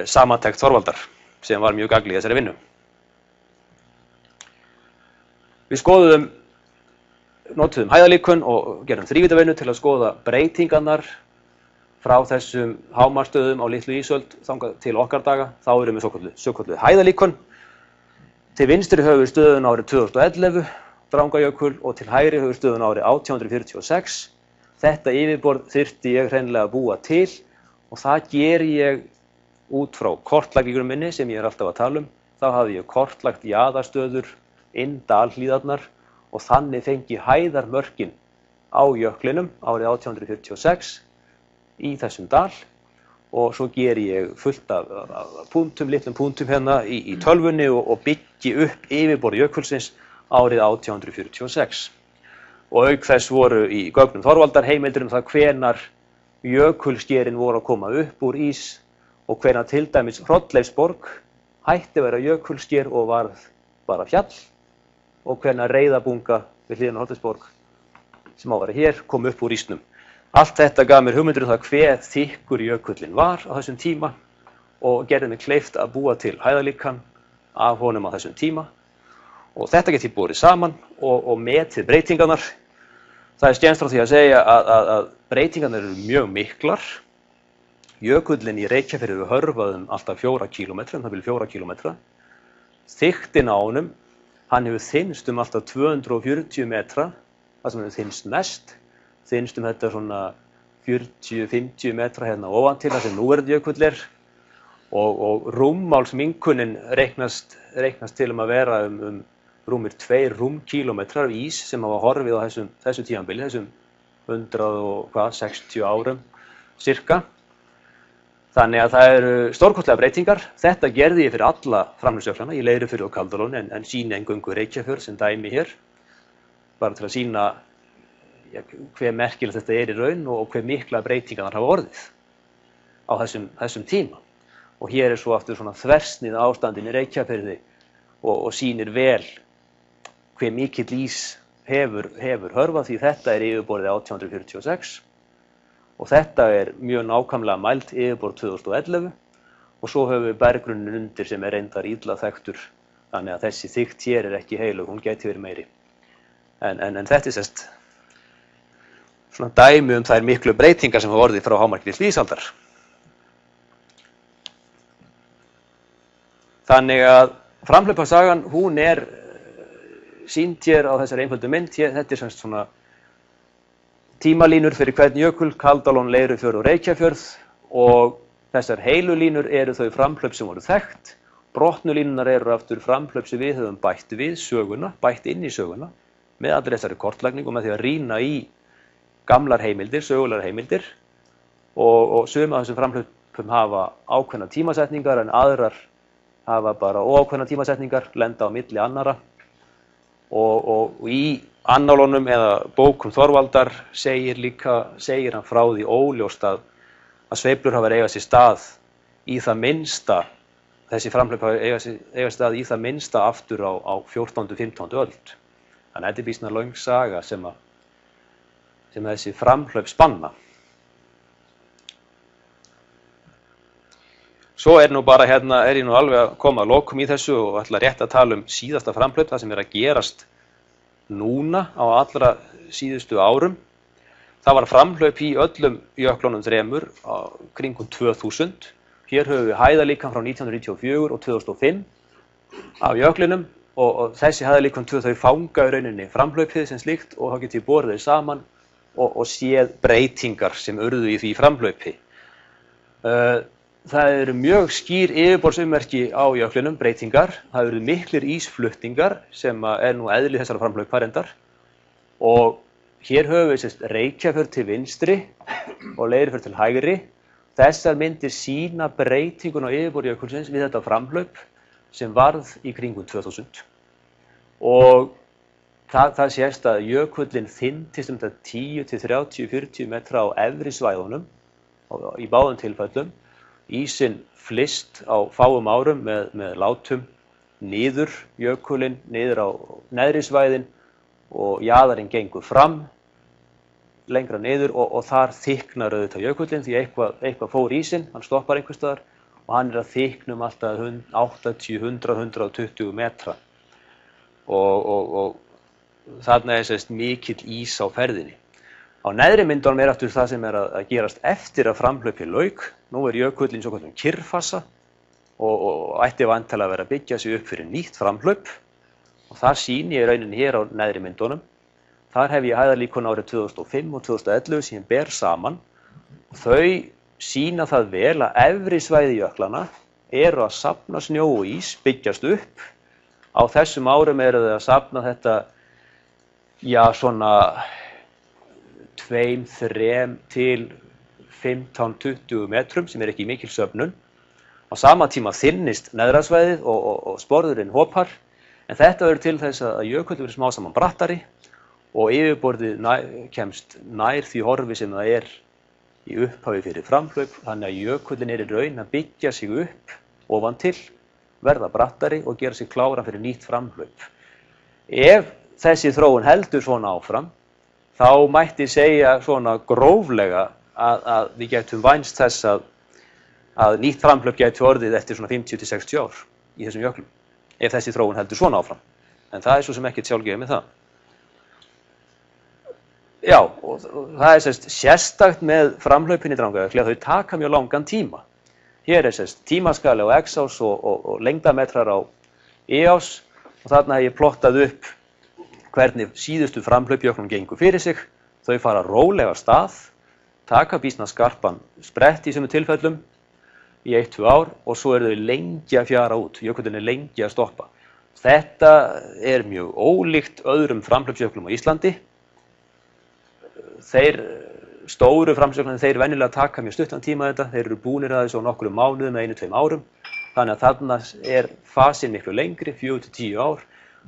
samantekt Þorvaldar sem var mjög gagnleg í þessari vinnu. Við notuðum hæðalíkön og gerðum þrívíddarvinnu til að skoða breytingarnar frá þessum hámarksstöðum á litlu ísöld þangað til okkar daga. Þá erum við svokölluð hæðalíkön. Til vinstri höfum við stöðuna árið 2011, Drangajökul, og til hægri höfum við stöðuna árið 1846. Þetta yfirborð þyrfti ég hreinlega að búa til og það geri ég út frá kortlagningunum minni sem ég alltaf að tala um. Þá hafði ég kortlagt jaðarstöður inn dalhlíðarnar og þannig fengi hæðarmörkin á jöklinum árið 1846 í þessum dal og svo geri ég fullt af púntum, litlum púntum hérna í tölvunni og byggi upp yfirborð jökulsins árið 1846. Og auk þess voru í gögnum Þorvaldar heimildir það hvenar jökulskerin voru að koma upp úr ís og hvenar til dæmis Hrollleifsborg hætti að vera jökulsker og varð bara fjall og hvenar Reiðabunga við hliðina á Hrollleifsborg sem á að vera hér kom upp úr ísnum. Allt þetta gaf mér hugmyndir það hve þykkur jökullin var á þessum tíma og gerði mig kleift að búa til hæðalíkan af honum á þessum tíma. Og þetta get ég borið saman og metið breytingarnar. Það skemmst frá því að segja að breytingarnar eru mjög miklar. Jökullin í Reykjafirði hefur hörfað alltaf 4 kílómetra, það vil 4 kílómetra. Þykktin á honum, hann hefur þynnst alltaf 240 metra, það sem hefur þynnst mest. Þynnst þetta svona 40-50 metra hérna ofan til það sem núverandi jökull og rúmmálsminnkunin reiknast til að vera rúmir 2 rúmkílómetrar af ís sem hafa horfið á þessu tímabili, þessum 160 árum cirka. Þannig að það eru stórkostlegar breytingar. Þetta gerði ég fyrir alla framhlaupsjöklana, í Leirufirði og Kaldalóni, en sýni eingöngu Reykjafjörð sem dæmi hér, bara til að sýna hve merkilegt þetta í raun og hve mikla breytingar þar hafa orðið á þessum tíma. Og hér er svo aftur svona þversnið ástandin í Reykjafirði og sýnir vel hve mikill ís hefur hörfað, því þetta er yfirborðið 1846 og þetta er mjög nákvæmlega mælt yfirborð 2011 og svo höfum við berggrunninn undir sem er reyndar illa þekktur, þannig að þessi þykkt hér er ekki heilög, hún gæti verið meiri. En þetta er svona dæmi þær miklu breytingar sem hafa orðið frá hámarki stríðsaldar. Þannig að framhlaupasagan, hún er sýnd hér á þessari einföldu mynd. Þetta er svona tímalínur fyrir hvern jökul, Kaldalón, Leirufjörð og Reykjafjörð, og þessar heilu línur eru þau framhlaup sem voru þekkt. Brotnu línunar eru aftur framhlaup sem við höfum bætt við söguna, bætt inn í söguna, með allri þessari kortlagningu, með því að rýna í gamlar heimildir, sögulegar heimildir, og sum af þessum framhlaupum hafa ákveðna tímasetningar en aðrar hafa bara óákveðna tímasetningar, lenda á milli annarra. Og í annálunum eða bókum Þorvaldar segir hann frá því óljóst að sveiflur hafa eiga sér stað í það minnsta, þessi framhlaup hafa eiga sér stað í það minnsta aftur á 14. og 15. öld. Þannig að þetta er býsna löng saga sem þessi framhlaup spanna. Svo er ég nú alveg að koma að lokum í þessu og ætla rétt að tala síðasta framhlaup, það sem er að gerast núna á allra síðustu árum. Það var framhlaup í öllum jöklunum þremur kringum 2000. Hér höfum við hæðalíkan frá 1994 og 2005 af jöklinum og þessi hæðalíkan þau fanga í rauninni framhlaupið sem slíkt og þá getur við borið þau saman og séð breytingar sem urðu í því framhlaupi. Það eru mjög skýr yfirborðsummerki á jöklinum, breytingar. Það eru miklir ísflutningar sem er nú eðli þessara framhlaupa reyndar. Og hér höfum við Reykjafjörð til vinstri og Leirufjörð til hægri. Þessar myndir sýna breytinguna á yfirborði jökulsins við þetta framhlaup sem varð í kringum 2000. Og það sést að jökullinn þynntist 10 til 30, 40 metra á efri svæðunum í báðum tilfellum. Ísinn flyst á fáum árum með látum niður jökulinn, niður á neðri svæðin og jaðarinn gengur fram lengra niður og þar þykknar auðvitað jökullinn því eitthvað fór ísinn, hann stoppar einhvers staðar og hann er að þykkna alltaf 80, 100, 120 metra og þarna er mikill ís á ferðinni. Á neðri myndunum er aftur það sem er að gerast eftir að framhlaupið lauk. Nú er jökullinn svokallað kyrrfasa og ætti væntanlega að vera að byggja sig upp fyrir nýtt framhlaup. Og þar sýni ég rauninni hér á neðri myndunum. Þar hef ég hæðalíkun árið 2005 og 2011 sem ber saman. Þau sýna það vel að efri svæði jöklana eru að safna snjó og ís, byggjast upp. Á þessum árum eru þau að safna þetta, svona 2, 3 til 15-20 metrum sem er ekki mikil söfnun. Á sama tíma þynnist neðra svæðið og sporðurinn hopar, en þetta verður til þess að jökull verður smá saman brattari og yfirborðið kemst nær því horfi sem það er í upphafi fyrir framhlaup, þannig að jökullin er í raun að byggja sig upp ofan til, verða brattari og gera sig kláran fyrir nýtt framhlaup. Ef þessi þróun heldur svona áfram, þá mætti segja svona gróflega að við getum vænst þess að nýtt framhlaup gæti orðið eftir svona 50 til 60 ár í þessum jöklum, ef þessi þróun heldur svona áfram. En það er svo sem ekkert sjálfgefið með það. Já, og það er sérstakt með framhlaupin í Drangajökli að þau taka mjög langan tíma. Hér er tímaskali á x-ás og lengdametrar á y-ás og þarna hef ég plottað upp hvernig síðustu framhlaup jöklum gengur fyrir sig. Þau fara rólega af stað, taka býsna skarpan sprett í sumum tilfellum í 1-2 ár og svo eru þau lengi að fjara út, jökullinn er lengi að stoppa. Þetta er mjög ólíkt öðrum framhlaupsjöklum á Íslandi. þeir stóru framsöglarnir, þeir venjulega taka mjög stuttan tíma þetta, þeir eru búnir að þessu á nokkrum mánuðum eða 1-2 árum, þannig að þarna fasinn miklu lengri, 4-10 ár,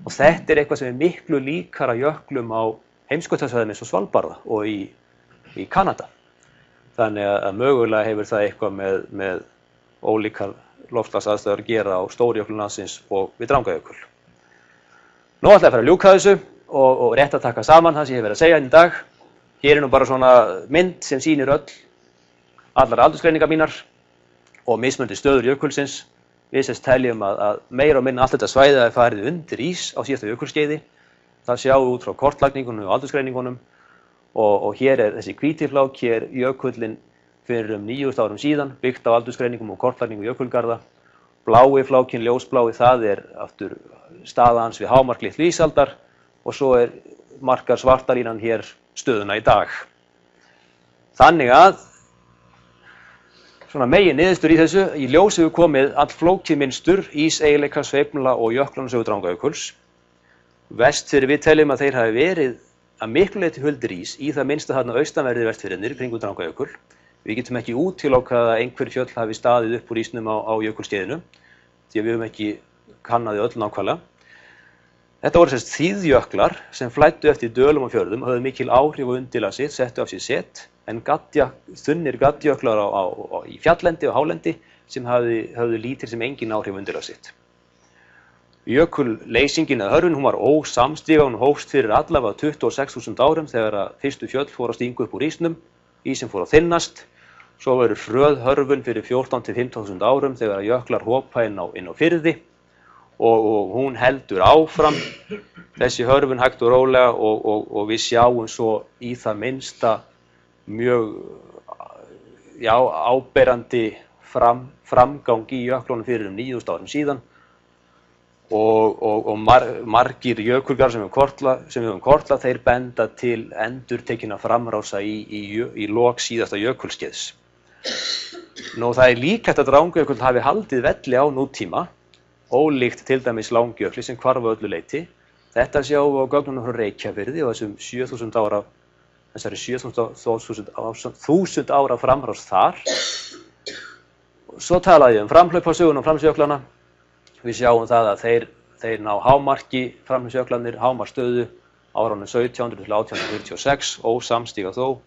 og þetta eitthvað sem miklu líkara jöklum á heimskautasvæðum eins og Svalbarða og í Kanada. Þannig að mögulega hefur það eitthvað með ólíkar loftslagsaðstæður að gera á stórjöklum landsins og við Drangajökul. Nú ætla ég að fara að ljúka þessu og rétt að taka saman það sem ég hef verið að segja í dag. Hér nú bara svona mynd sem sýnir allar aldursgreiningar mínar og mismunandi stöður jökulsins. Við teljum að meira og minna allt þetta svæði er farið undir ís á síðasta jökulskeiði. Það sjáum út frá kortlagningunum og aldursgreiningunum og hér þessi hvítiflák, hér jökullinn fyrir 9.000 árum síðan, byggt á aldursgreiningum og kortlagningu jökulgarða. Blái flákinn, ljósblái, það aftur staða hans við hámark litlu ísaldar og svo markar svarta línan hér stöðuna í dag. Þannig að svona megin niðurstöður í þessu, í ljós hefur komið allflókið mynstur íseiginleika, sveiflna og jöklanasögu Drangajökuls. Vestfirðir, við teljum að þeir hafi verið að miklu leyti huldir ís, í það minnsta þarna austanverðir Vestfirðirnir kringum Drangajökul. Við getum ekki útilokað að einhver fjöll hafi staðið upp úr ísnum á jökulskeiðinu, því að við höfum ekki kannað öll nákvæmlega. Þetta voru þíðjöklar sem flæddu eftir dölum og fjörðum og höfðu mikil áhrif á undirlag sitt, settu af sér set, en þunnir gaddjöklar í fjalllendi og hálendi sem höfðu lítil sem engin áhrif á undirlag sitt. Jökulleysingin eða hörfun, hún var ósamstiga, hún hófst fyrir allavega 26.000 árum þegar að fyrstu fjöll fóru að stinga upp úr ísnum, ísinn fór að þynnast, svo verður hröð hörfun fyrir 14.000–15.000 árum þegar að jöklar hopa inn á firði og hún heldur áfram, þessi hörfun hægt og rólega og við sjáum svo í það minnsta mjög áberandi framgang í jöklunum fyrir 9.000 árum síðan. Og margir jökulgar sem við höfum kortlað, þeir benda til endurtekinna framrása í lok síðasta jökulskeiðs. Nú það líklegt að Drangajökull hafi haldið velli á nútíma, ólíkt til dæmis Langjökli sem hvarf að öllu leyti. Þetta sjáum við á gögnunum frá Reykjafirði og þessum 7.000 ára framrás þar. Svo talaði ég framhlaup á sögunum framsjöklana. Við sjáum það að þeir ná hámarki framhlaupsjöklarnir, hámarksstöðu árunum 1700–1846, ósamstíga þó,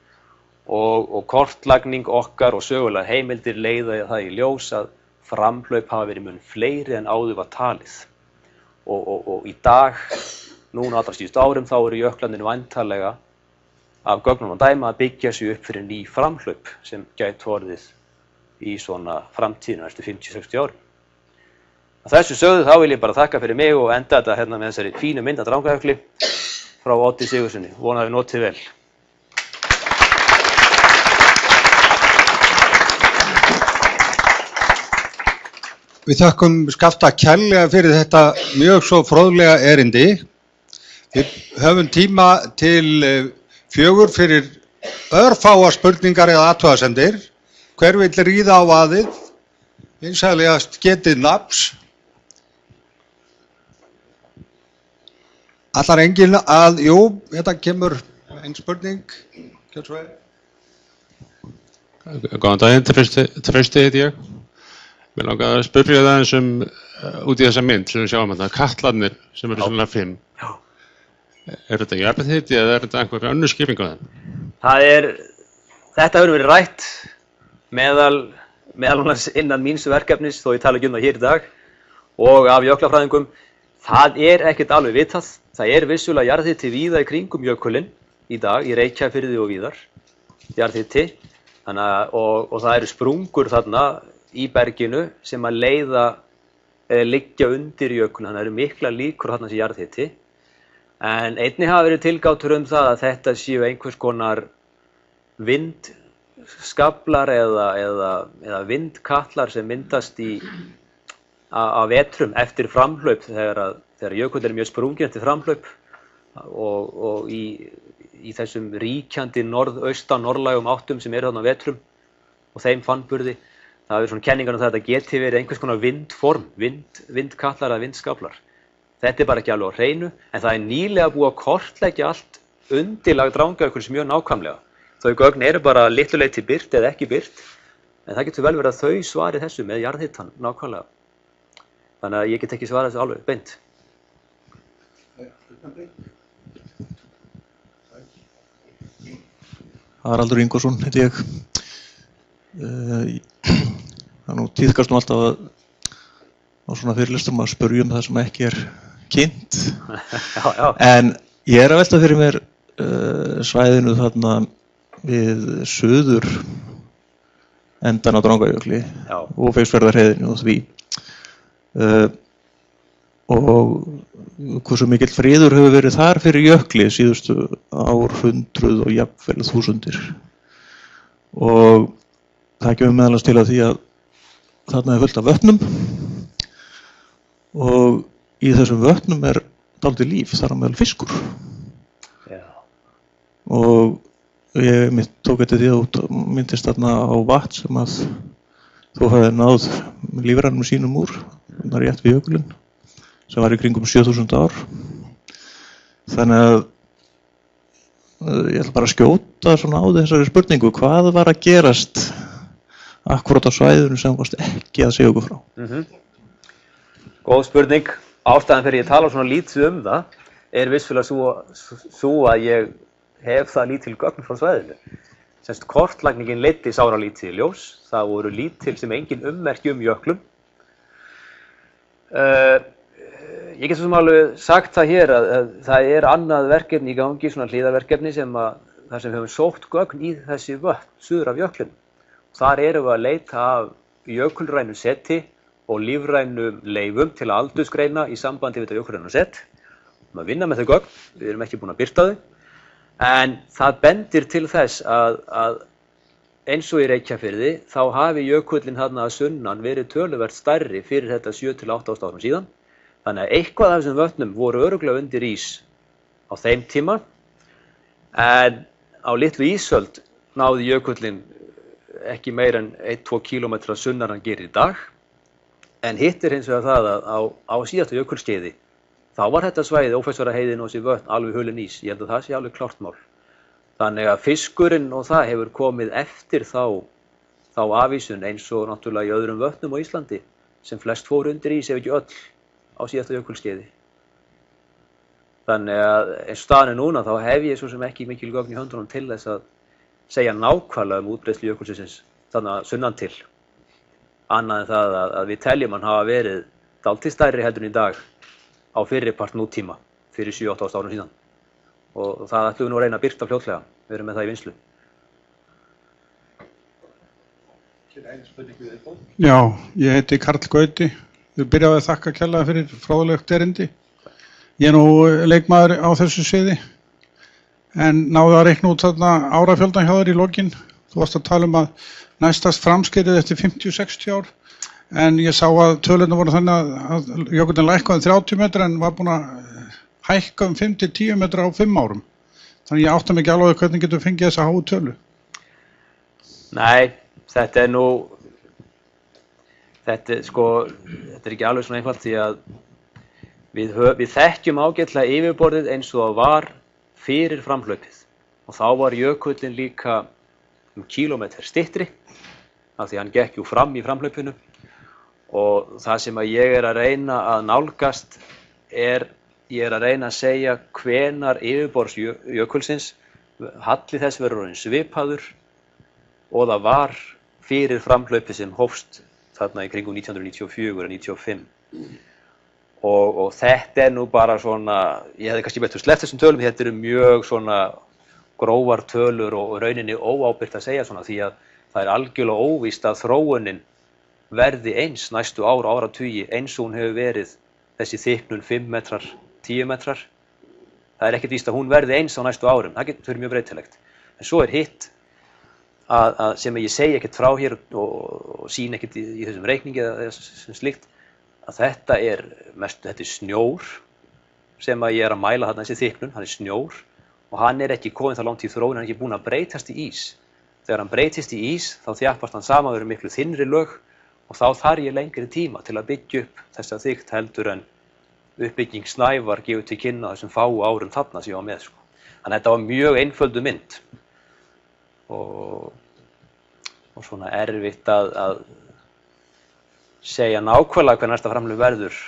og kortlagning okkar og sögulegar heimildir leiða það í ljós að framhlaup hafa verið mun fleiri en áður var talið. Og í dag, núna allra síðustu árum, þá eru jöklarnir væntanlega af gögnum að dæma að byggja sig upp fyrir ný framhlaup sem gæti orðið í svona framtíðinu næstu 50–60 árum. Að þessu sögðu þá vil ég bara þakka fyrir mig og enda þetta hérna með þessari fínu mynd af Drangajökli frá Oddi Sigurðssyni. Vona að við notið vel. Við þakkum Skafta kærlega fyrir þetta mjög svo fróðlega erindi. Við höfum tíma til 4 fyrir örfáar spurningar eða athugasemdir. Hver vill ríða á vaðið? Vinsælegast getið nafns. Allar enginn að, þetta kemur einn spurning. Góðan daginn, Trausti heiti ég. Mér langar að spyrja það út í þessa mynd sem við sjáum þetta, katlarnir sem eru svona 5. Já. Þetta jarðhiti eða þetta einhver önnur skýring á þeim? Þetta hefur verið rætt meðal annars innan míns verkefnis, þó ég tala ekki það hér í dag, og af jöklafræðingum. Það ekkert alveg vitað. Það vissulega jarðhiti víða í kringum jökulinn í dag, í Reykjafirði og víðar, jarðhiti. Og það eru sprungur þarna í berginu sem að liggja undir jökulinn. Þannig eru mikla líkur þarna sem jarðhiti. En einnig hafa verið tilgátur það að þetta séu einhvers konar vindskaflar eða vindkatlar sem myndast af vetrum eftir framhlaup þegar jökull mjög sprunginn eftir framhlaup og í þessum ríkjandi norðaustan-norðlægum áttum sem eru þarna á vetrum og þeim fannburði. Það hafa verið svona kenningar um það að þetta geti verið einhvers konar vindform, vindkatlar eða vindskaflar. Þetta bara ekki alveg á hreinu, en það nýlega búið að kortleggja allt undirlag Drangajökuls mjög nákvæmlega. Þau gögn eru bara litlu leyti birt eða ekki birt, en það getur vel verið að þau svari þessu með jarðhitann nákvæmlega. Þannig að ég get ekki svarað þessu alveg beint. Haraldur Ingvarsson heiti ég. Það nú tíðkast alltaf að á svona fyrirlestrum að spyrja það sem ekki kynnt. Já. En ég að velta fyrir mér svæðinu þarna við suður endan á Drangajökli og Feigsfjarðarheiðinni og því. Og hversu mikill friður hefur verið þar fyrir jökli síðustu árhundruð og jafnvel þúsundir. Og það kemur meðal annars til að því að þarna fullt af vötnum og í þessum vötnum dálítið líf, þar á meðal fiskur. Já. Og ég tók eftir því að myndist þarna á vatn sem að þú hefði náð lífrænum sínum úr, þarna rétt við jökulinn, sem var í kringum 7000 ár. Þannig að ég ætla bara að skjóta svona á þessari spurningu, hvað var að gerast akkúrat á svæðinu sem varst ekki að segja okkur frá? Góð spurning. Ástæðan fyrir ég tala svona lítið það vissulega svo að ég hef það lítil gögn frá svæðinu. Semst kortlagningin leiddi sáralítið í ljós. Það voru lítil sem engin ummerki jöklum. Ég get svo sem alveg sagt það hér að það annað verkefni í gangi, svona hliðarverkefni þar sem við höfum sótt gögn í þessi vötn suður af jöklunum. Þar erum við að leita af jökulrænu seti og lífrænum leifum til að aldursgreina í sambandi við þetta jökulræna set. Við erum að vinna með þau gögn, við erum ekki búin að birta þau, en það bendir til þess að eins og í Reykjafirði þá hafi jökullinn þarna að sunnan verið töluvert stærri fyrir þetta 7-8 árum síðan. Þannig að eitthvað af þessum vötnum voru örugglega undir ís á þeim tíma, en á litlu ísöld náði jökullinn ekki meir en 1-2 kílómetra sunnar hann gerir í dag. En hitt hins vegar það að á síðasta jökulskeiði þá var þetta svæði, Ófeigsfjarðarheiðin og þessi vötn alveg hulin ís. Ég held að það sé alveg klárt mál. Þannig að fiskurinn og það hefur komið eftir þá afvísun eins og náttúrulega í öðrum vötnum á Íslandi sem flest fóru undir ís ef ekki öll á síðasta jökulskeiði. Þannig að eins staðan núna þá hef ég svo sem ekki mikil gögn í höndunum til þess að segja nákvæmlega útbreiðslu jökulsins þannig að sunnan til. Annað en það að við teljum hann hafa verið dálítið stærri heldur en í dag á fyrri part nútíma fyrir 7-8 árum síðan. Og það ætlum við nú að reyna að birta fljótlega. Við erum með það í vinnslu. Já, ég heiti Karl Gauti. Við byrjaði að þakka kærlega fyrir fróðlegt erindi. Ég nú leikmaður á þessu sviði en náðu að reikna út þarna árafjöldan hjá þér í lokin. Þú varst að tala að næstast framskeiðið eftir 50-60 ár en ég sá að tölurnar voru þannig að jökullinn lækkaði 30 metra en var búin að hækka 5-10 metra á 5 árum. Þannig ég átta mig ekki alveg hvernig getur fengið þessa háu tölu. Nei, þetta er ekki alveg svona einfalt því að við þekkjum ágætlega yfirborðið eins og það var fyrir framhlaupið og þá var jökullinn líka kílómetri styttri af því hann gekk jú fram í framhlaupinu og það sem að ég að reyna að nálgast ég að reyna að segja hvenar yfirborðs jökulsins halli þess verður orðinn svipaður og það var fyrir framhlaupið sem hófst þarna í kringum 1994-95 og þetta nú bara svona, ég hefði kannski betur sleppt þessum tölum, þetta eru mjög svona grófar tölur og rauninni óábyrgt að segja svona því að það er algjörlega óvíst að þróunin verði eins næstu ár og áratugi eins og hún hefur verið þessi þykknun 5 metrar, 10 metrar. Það er ekkert víst að hún verði eins á næstu árum, það getur mjög breytilegt. En svo er hitt að sem ég segi ekkert frá hér og sýn ekkert í þessum reikningi eða sem slíkt, að þetta er snjór sem að ég að mæla þarna þessi þykknun, hann er snjór og hann er ekki komin það langt í þróun, hann er ekki búinn að breytast í ís. Þegar hann breytist í ís þá þjappast hann saman við miklu þynnri lög og þá þarf ég lengri tíma til að byggja upp þessa þykkt heldur en uppbygging Snævar gefur til kynna þessum fáu árum þarna sem ég var með. Þannig að þetta var mjög einföldu mynd og svona erfitt að segja nákvæmlega hver næsta framhlaup verður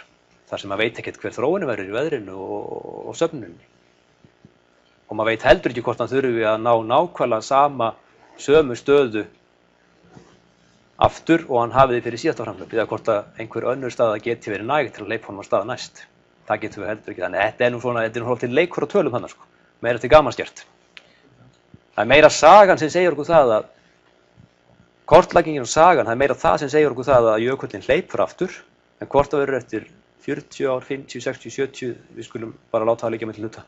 þar sem maður veit ekkert hver þróunin verður í veðrinu og söfnuninni. Og maður veit heldur ekki hvort hann þurfi að ná nákvæmlega sömu stöðu aftur og hann hafði fyrir síðasta framhlaup eða hvort að einhver önnur staða geti verið næg til að hleypa honum á staða næst. Það getum við heldur ekki. Þannig að þetta er nú til leikur og tölum þannig sko. Meira til gamanskert. Það er meira sagan sem segir okkur það að kortlækingin og sagan, það er meira það sem segir okkur það að jökullinn hleypur aftur en hvort það verður eftir 40 ár, 50, 60, 70, við skulum bara láta það liggja milli hluta.